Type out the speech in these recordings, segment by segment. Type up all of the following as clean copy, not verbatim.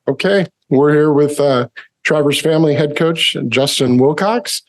Okay, we're here with Travers Family head coach Justin Wilcox.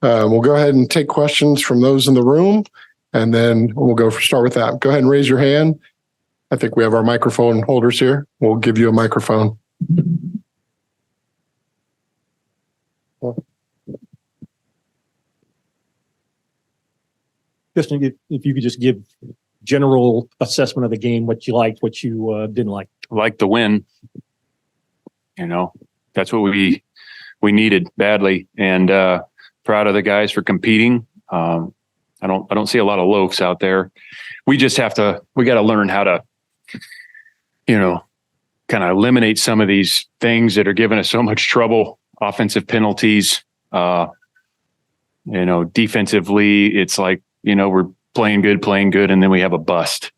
We'll go ahead and take questions from those in the room, and then we'll start with that. Go ahead and raise your hand. I think we have our microphone holders here. We'll give you a microphone. Justin, if you could just give general assessment of the game, what you liked, what you didn't like. Like the win. That's what we needed badly, and proud of the guys for competing. I don't see a lot of loafs out there. We got to learn how to, kind of eliminate some of these things that are giving us so much trouble. Offensive penalties, defensively, it's like, we're playing good, and then we have a bust.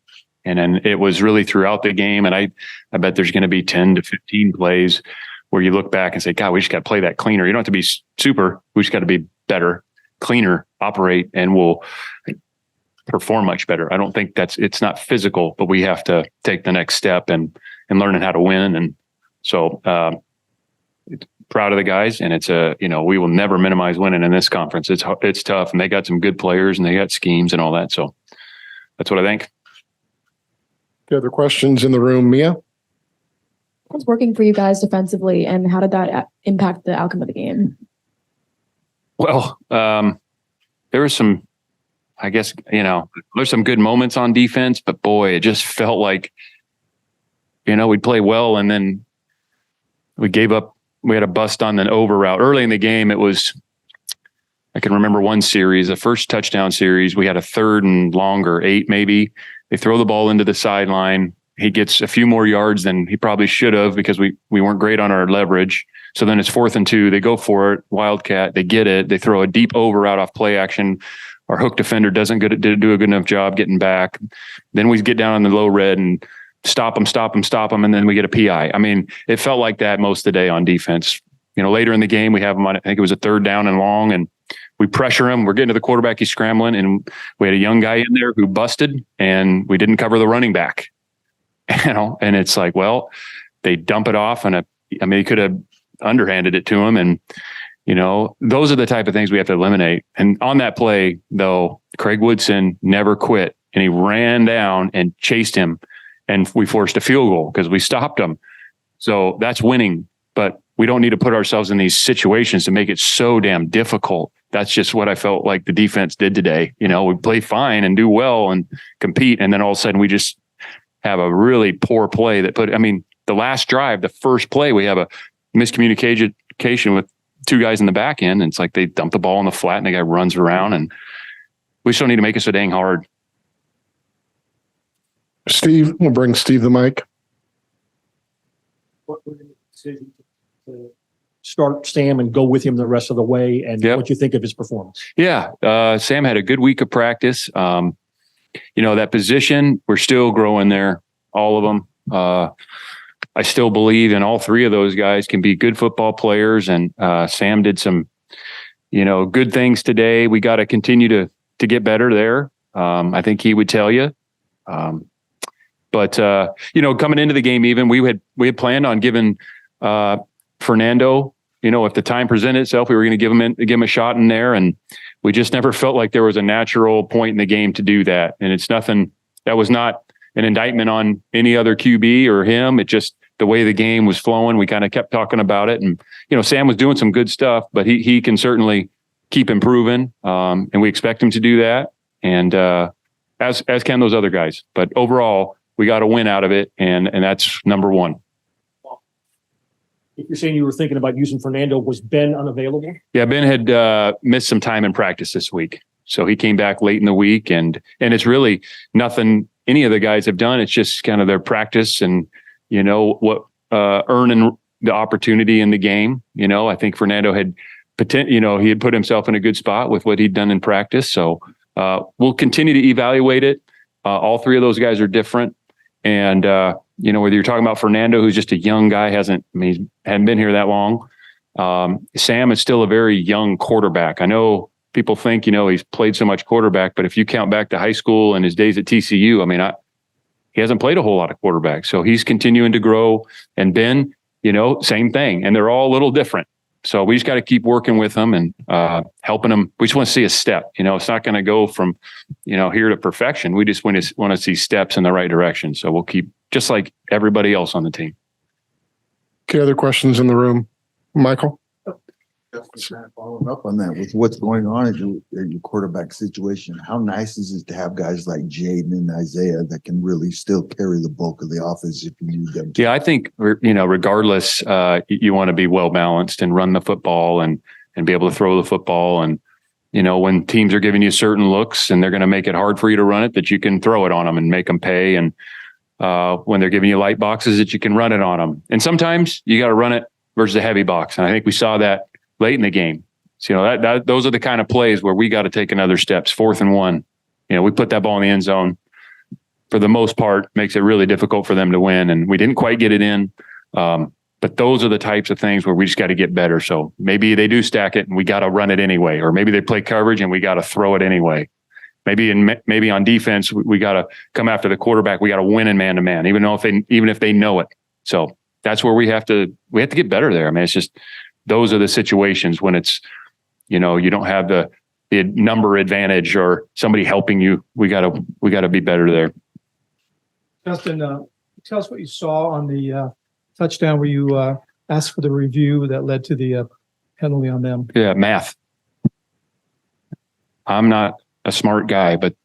And then it was really throughout the game. And I bet there's going to be 10 to 15 plays where you look back and say, God, we just got to play that cleaner. You don't have to be super. We just got to be better, cleaner, operate, and we'll perform much better. I don't think it's not physical, but we have to take the next step and learning how to win. And so proud of the guys. And it's we will never minimize winning in this conference. It's tough, and they got some good players and they got schemes and all that. So that's what I think. Any other questions in the room, Mia? What's working for you guys defensively, and how did that impact the outcome of the game? Well, there was some, I guess, there's some good moments on defense, but boy, it just felt like, we'd play well, and then we gave up. We had a bust on an over route early in the game. I can remember one series, the first touchdown series, we had a 3rd and longer, 8 maybe. They throw the ball into the sideline. He gets a few more yards than he probably should have because we weren't great on our leverage. So then it's 4th and 2. They go for it. Wildcat, they get it. They throw a deep over route off play action. Our hook defender do a good enough job getting back. Then we get down on the low red and stop them. And then we get a PI. I mean, it felt like that most of the day on defense. Later in the game, we have them on, I think it was a 3rd down and long, and we pressure him. We're getting to the quarterback. He's scrambling, and we had a young guy in there who busted, and we didn't cover the running back. And it's like, well, they dump it off, and he could have underhanded it to him. And, those are the type of things we have to eliminate. And on that play, though, Craig Woodson never quit, and he ran down and chased him, and we forced a field goal because we stopped him. So that's winning, but we don't need to put ourselves in these situations to make it so damn difficult. That's just what I felt like the defense did today. We play fine and do well and compete, and then all of a sudden we just have a really poor play the last drive, the first play, we have a miscommunication with 2 guys in the back end. And it's like they dump the ball on the flat and the guy runs around, and we just don't need to make it so dang hard. Steve, we'll bring Steve the mic. What were the decisions to start Sam and go with him the rest of the way, and what you think of his performance? Yeah, Sam had a good week of practice. That position, we're still growing there, all of them. I still believe in all 3 of those guys can be good football players, and Sam did some, good things today. We got to continue to get better there. I think he would tell you. But coming into the game, even we had planned on giving Fernando, if the time presented itself, we were going to give him a shot in there, and we just never felt like there was a natural point in the game to do that. And it's nothing that was not an indictment on any other QB or him. It just the way the game was flowing. We kind of kept talking about it, and Sam was doing some good stuff, but he can certainly keep improving, and we expect him to do that, and as can those other guys. But overall, we got a win out of it, and that's number one. If you're saying you were thinking about using Fernando, was Ben unavailable? Yeah, Ben had missed some time in practice this week. So he came back late in the week, and it's really nothing any of the guys have done. It's just kind of their practice and, earning the opportunity in the game. I think Fernando had he had put himself in a good spot with what he'd done in practice. So we'll continue to evaluate it. All 3 of those guys are different. And, whether you're talking about Fernando, who's just a young guy, he hadn't been here that long. Sam is still a very young quarterback. I know people think, he's played so much quarterback, but if you count back to high school and his days at TCU, he hasn't played a whole lot of quarterback. So he's continuing to grow. And Ben, same thing. And they're all a little different. So we just got to keep working with them and helping them. We just want to see a step. It's not going to go from, here to perfection. We just want to see steps in the right direction. So we'll keep just like everybody else on the team. Okay, other questions in the room? Michael? Following up on that, with what's going on in your quarterback situation, how nice is it to have guys like Jaden and Isaiah that can really still carry the bulk of the offense if you need them to? Yeah, I think, regardless, you want to be well balanced and run the football and be able to throw the football. And, when teams are giving you certain looks and they're going to make it hard for you to run it, that you can throw it on them and make them pay. And when they're giving you light boxes, that you can run it on them. And sometimes you got to run it versus a heavy box. And I think we saw that late in the game. So those are the kind of plays where we got to take another steps. 4th and 1, we put that ball in the end zone. For the most part, makes it really difficult for them to win. And we didn't quite get it in. But those are the types of things where we just got to get better. So maybe they do stack it and we got to run it anyway, or maybe they play coverage and we got to throw it anyway. Maybe on defense, we got to come after the quarterback. We got to win in man to man, even if they know it. So that's where we have to get better there. I mean, it's just, those are the situations when it's, you don't have the number advantage or somebody helping you. We gotta be better there. Justin, tell us what you saw on the touchdown where you asked for the review that led to the penalty on them. Yeah, math. I'm not a smart guy, but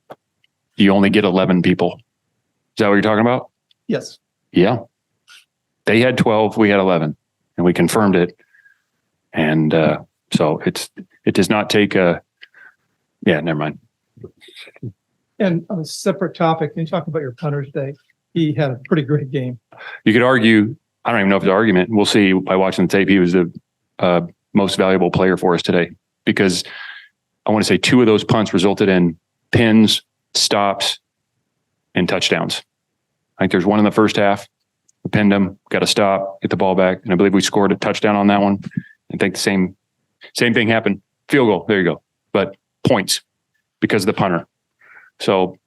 you only get 11 people. Is that what you're talking about? Yes. Yeah. They had 12, we had 11, and we confirmed it. And so it does not take never mind. And on a separate topic, can you talk about your punter today? He had a pretty great game. You could argue, I don't even know if it's an argument. We'll see by watching the tape. He was the most valuable player for us today, because I want to say 2 of those punts resulted in pins, stops, and touchdowns. I think there's one in the first half. We pinned him, got a stop, get the ball back. And I believe we scored a touchdown on that one. I think the same thing happened. Field goal. There you go. But points because of the punter. So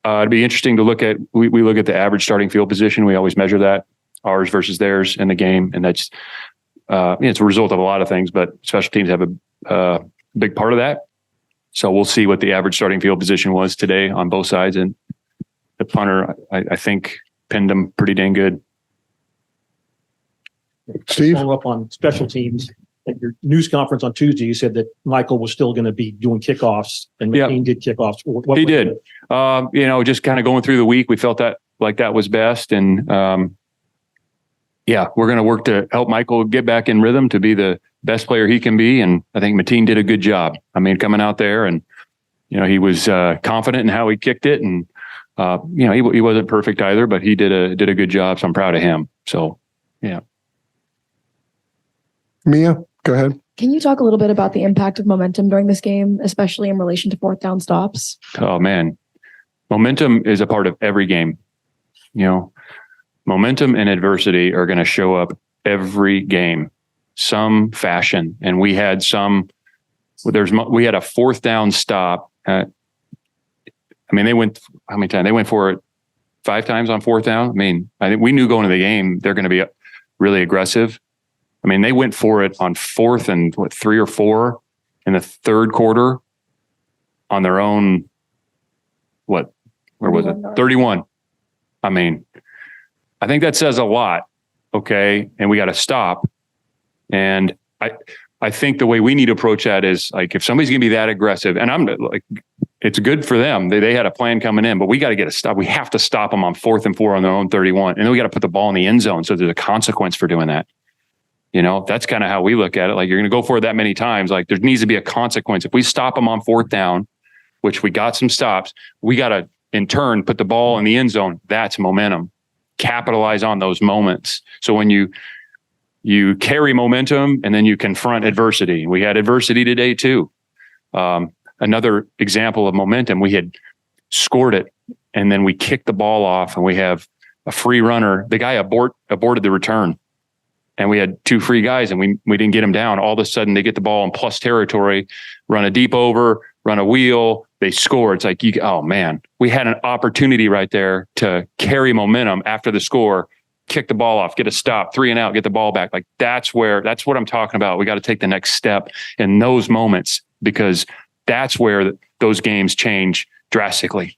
it'd be interesting to look at. We look at the average starting field position. We always measure that, ours versus theirs in the game. And that's, it's a result of a lot of things, but special teams have a big part of that. So we'll see what the average starting field position was today on both sides. And the punter, I think, pinned him pretty dang good. Steve? Follow up on special teams. At your news conference on Tuesday, you said that Michael was still going to be doing kickoffs, and McKean did kickoffs. He did. Just kind of going through the week, we felt that was best. And we're going to work to help Michael get back in rhythm to be the best player he can be. And I think Mateen did a good job. I mean, coming out there and, he was confident in how he kicked it. And, he wasn't perfect either, but he did a good job. So I'm proud of him. So, yeah. Mia, go ahead. Can you talk a little bit about the impact of momentum during this game, especially in relation to 4th down stops? Oh man, momentum is a part of every game. Momentum and adversity are going to show up every game, some fashion. And we had we had a 4th down stop. They went, how many times? They went for it 5 times on 4th down. I mean, I think we knew going to the game, they're going to be really aggressive. I mean, they went for it on 4th and 3 or 4 in the 3rd quarter on their own. Where was it? 31. I mean, I think that says a lot. Okay. And we got to stop. And I think the way we need to approach that is like, if somebody's going to be that aggressive, and I'm like, it's good for them. They had a plan coming in, but we got to get a stop. We have to stop them on 4th and 4 on their own 31. And then we got to put the ball in the end zone. So there's a consequence for doing that. That's kind of how we look at it. Like, you're going to go for it that many times. Like, there needs to be a consequence. If we stop them on 4th down, which we got some stops, we got to in turn put the ball in the end zone. That's momentum. Capitalize on those moments. So when you carry momentum and then you confront adversity. We had adversity today too. Another example of momentum, we had scored it and then we kicked the ball off and we have a free runner. The guy aborted the return. And we had 2 free guys and we didn't get them down. All of a sudden they get the ball in plus territory, run a deep over, run a wheel, they score. It's like, oh man, we had an opportunity right there to carry momentum after the score kick the ball off, get a stop, 3 and out, get the ball back. Like that's what I'm talking about. We got to take the next step in those moments because that's where those games change drastically.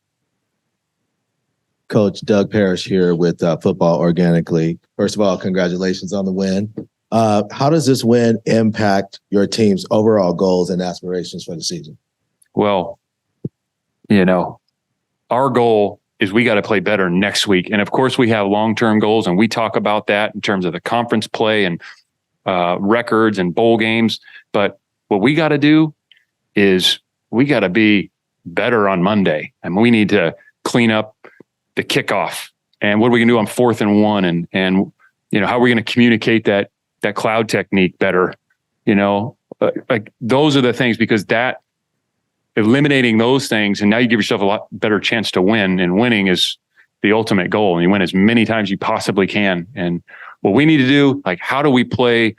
Coach Doug Parrish here with Football Organically. First of all, congratulations on the win. How does this win impact your team's overall goals and aspirations for the season? Well, our goal is we got to play better next week. And of course we have long-term goals and we talk about that in terms of the conference play and records and bowl games. But what we got to do is we got to be better on Monday. And we need to clean up the kickoff. And what are we gonna do on 4th and 1? And how are we going to communicate that cloud technique better? Like those are the things, because that eliminating those things, and now you give yourself a lot better chance to win, and winning is the ultimate goal. And you win as many times as you possibly can. And what we need to do, like, how do we play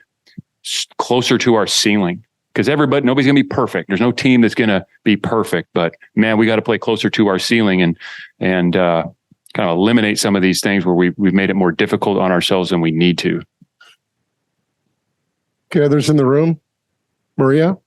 closer to our ceiling? Because nobody's going to be perfect. There's no team that's going to be perfect, but man, we got to play closer to our ceiling and kind of eliminate some of these things where we've made it more difficult on ourselves than we need to. Okay, others in the room? Maria?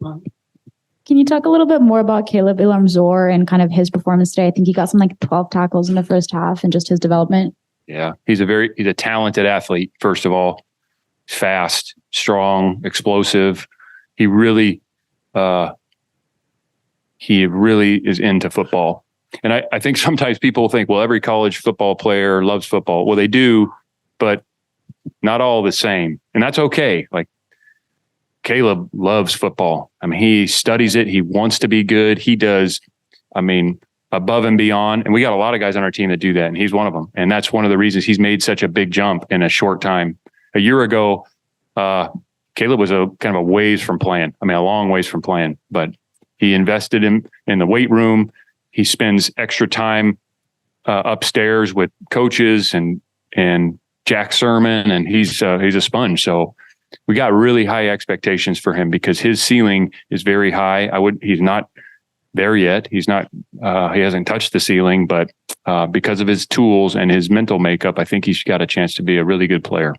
Can you talk a little bit more about Caleb Ilamzor and kind of his performance today? I think he got 12 tackles in the first half and just his development. Yeah, he's a talented athlete. First of all, fast, strong, explosive. He really is into football. And I think sometimes people think, well, every college football player loves football. Well, they do, but not all the same. And that's okay. Like, Caleb loves football. I mean, he studies it. He wants to be good. He does, above and beyond. And we got a lot of guys on our team that do that. And he's one of them. And that's one of the reasons he's made such a big jump in a short time. A year ago, Caleb was a ways from playing. A long ways from playing, but he invested in the weight room. He spends extra time upstairs with coaches and Jack Sermon, and he's a sponge. So we got really high expectations for him because his ceiling is very high. He's not there yet. He hasn't touched the ceiling, but because of his tools and his mental makeup, I think he's got a chance to be a really good player.